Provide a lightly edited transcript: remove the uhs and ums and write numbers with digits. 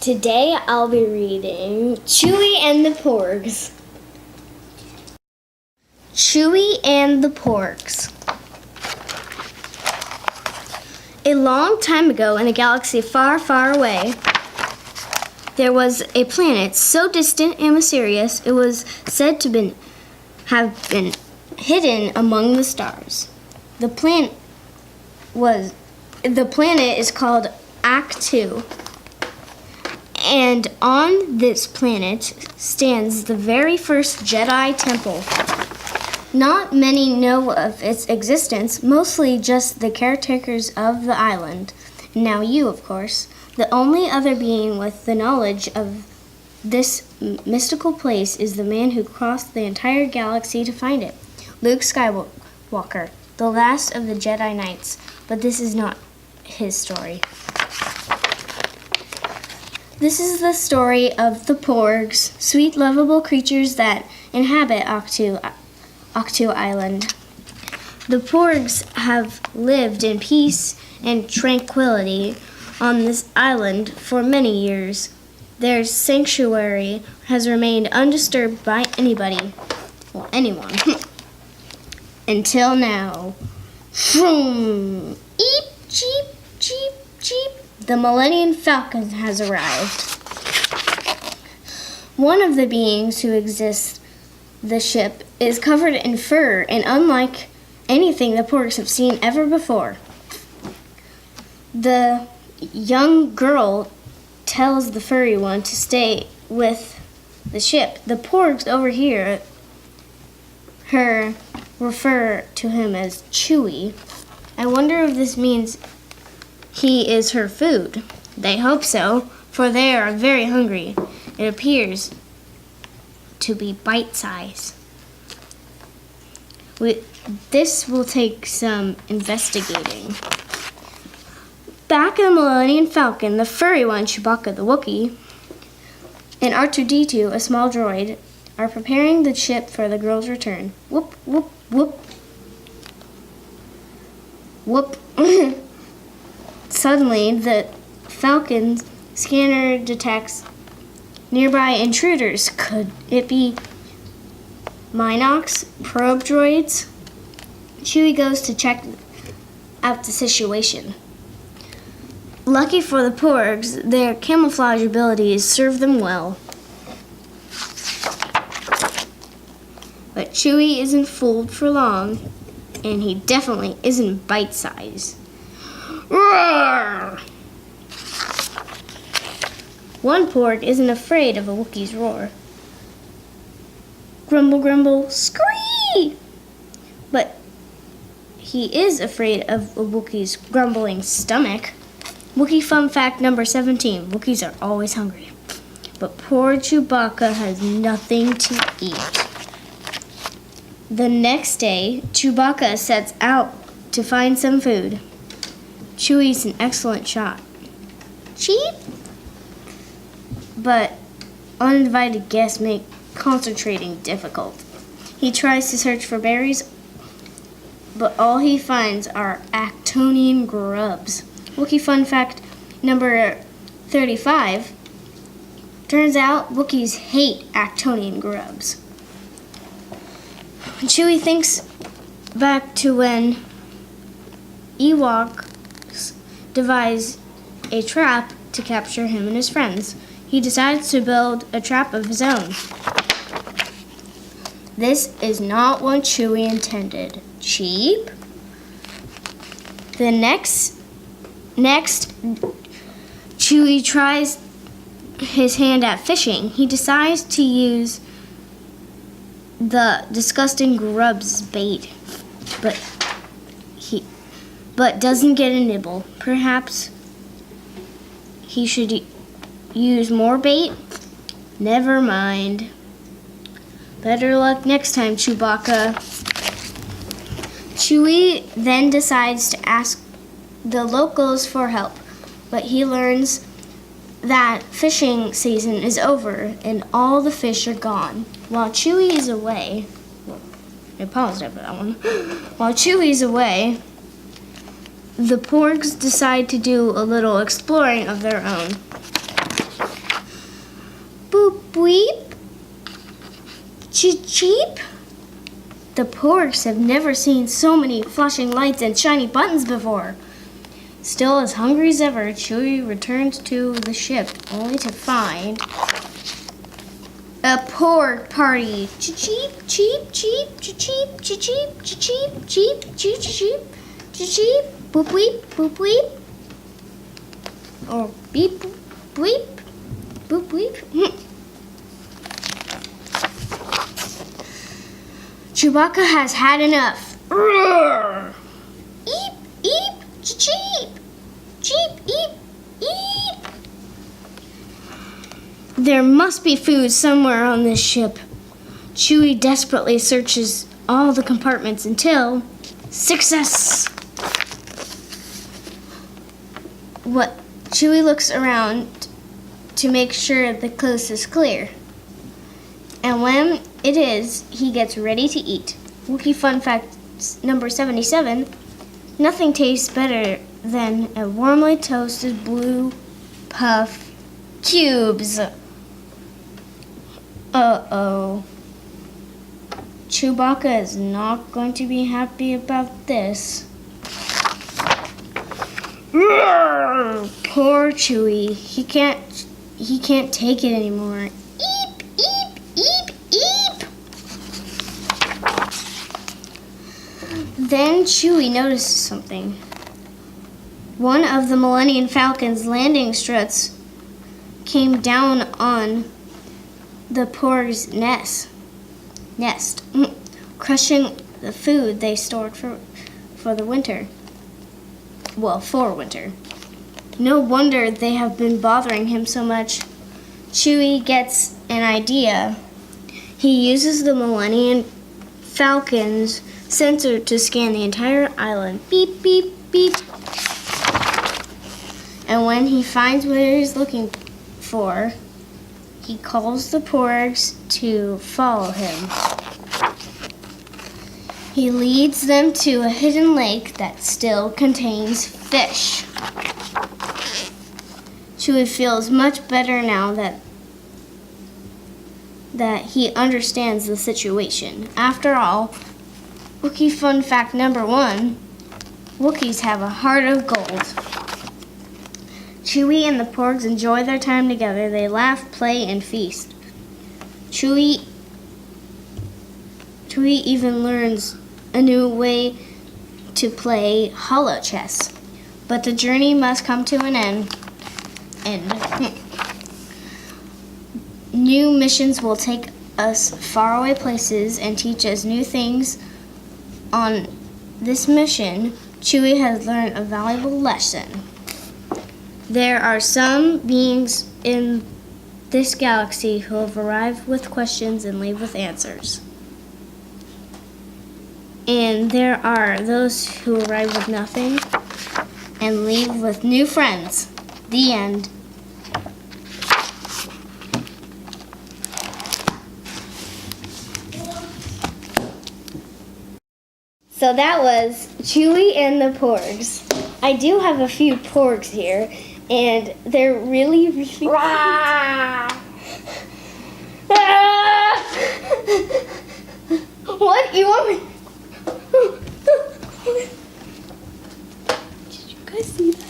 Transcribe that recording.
Today I'll be reading Chewie and the Porgs. Chewie and the Porgs. A long time ago in a galaxy far, far away, there was a planet so distant and mysterious it was said to have been hidden among the stars. The planet is called Actu. And on this planet stands the very first Jedi temple. Not many know of its existence, mostly just the caretakers of the island. Now you, of course. The only other being with the knowledge of this mystical place is the man who crossed the entire galaxy to find it, Luke Skywalker, the last of the Jedi Knights. But this is not his story. This is the story of the Porgs, sweet, lovable creatures that inhabit Actu Island. The Porgs have lived in peace and tranquility on this island for many years. Their sanctuary has remained undisturbed by anyone, until now. Vroom! Eep, cheep, cheep, cheep. The Millennium Falcon has arrived. One of the beings who exists the ship is covered in fur and unlike anything the Porgs have seen ever before. The young girl tells the furry one to stay with the ship. The Porgs over here refer to him as Chewie. I wonder if this means he is her food. They hope so, for they are very hungry. It appears to be bite-sized. This will take some investigating. Back in the Millennium Falcon, the furry one, Chewbacca the Wookiee, and R2-D2, a small droid, are preparing the ship for the girl's return. Whoop, whoop, whoop. Whoop. Suddenly, the Falcon's scanner detects nearby intruders. Could it be Minox probe droids? Chewie goes to check out the situation. Lucky for the Porgs, their camouflage abilities serve them well. But Chewie isn't fooled for long, and he definitely isn't bite-sized. Roar! One Porg isn't afraid of a Wookiee's roar. Grumble, grumble, scree! But he is afraid of a Wookiee's grumbling stomach. Wookiee fun fact number 17. Wookiees are always hungry. But poor Chewbacca has nothing to eat. The next day, Chewbacca sets out to find some food. Chewie's an excellent shot. Cheap? But uninvited guests make concentrating difficult. He tries to search for berries, but all he finds are Actonian grubs. Wookiee fun fact number 35. Turns out Wookiees hate Actonian grubs. Chewie thinks back to when Ewoks devised a trap to capture him and his friends. He decides to build a trap of his own. This is not what Chewie intended. Cheap? The next, Chewie tries his hand at fishing. He decides to use the disgusting grub's bait, but doesn't get a nibble. Perhaps he should use more bait? Never mind. Better luck next time, Chewbacca. Chewie then decides to ask the locals for help, but he learns that fishing season is over and all the fish are gone. While Chewie is away, I paused after that one. While Chewie is away, the Porgs decide to do a little exploring of their own. Bweep. Cheep. The Porgs have never seen so many flashing lights and shiny buttons before. Still as hungry as ever, Chewie returns to the ship, only to find a Porg party. Cheep, cheep, cheep, cheep, cheep, cheep, cheep, cheep, cheep, cheep, cheep, boop, weep, boop, weep, or beep, boop, boop, weep. Chewbacca has had enough. Roar! Eep, eep, cheep, cheep, eep, eep. There must be food somewhere on this ship. Chewie desperately searches all the compartments until success. Chewie looks around to make sure the coast is clear. And when it is, he gets ready to eat. Wookiee fun fact number 77. Nothing tastes better than a warmly toasted blue puff cubes. Uh-oh. Chewbacca is not going to be happy about this. Poor Chewie. He can't take it anymore. Eep, eep, eep, eep. Then Chewie notices something. One of the Millennium Falcon's landing struts came down on the Porg's nest, crushing the food they stored for the winter. Well, for winter. No wonder they have been bothering him so much. Chewie gets an idea. He uses the Millennium Falcon's sensor to scan the entire island. Beep, beep, beep. And when he finds what he's looking for, he calls the Porgs to follow him. He leads them to a hidden lake that still contains fish. Chewie feels much better now that he understands the situation. After all, Wookiee fun fact number 1, Wookiees have a heart of gold. Chewie and the Porgs enjoy their time together. They laugh, play, and feast. Chewie even learns a new way to play hollow chess. But the journey must come to an end. New missions will take us faraway places and teach us new things. On this mission, Chewie has learned a valuable lesson. There are some beings in this galaxy who have arrived with questions and leave with answers. And there are those who arrive with nothing and leave with new friends. The end. So that was Chewie and the Porgs. I do have a few Porgs here, and they're really, really... What? You want me... Did you guys see that?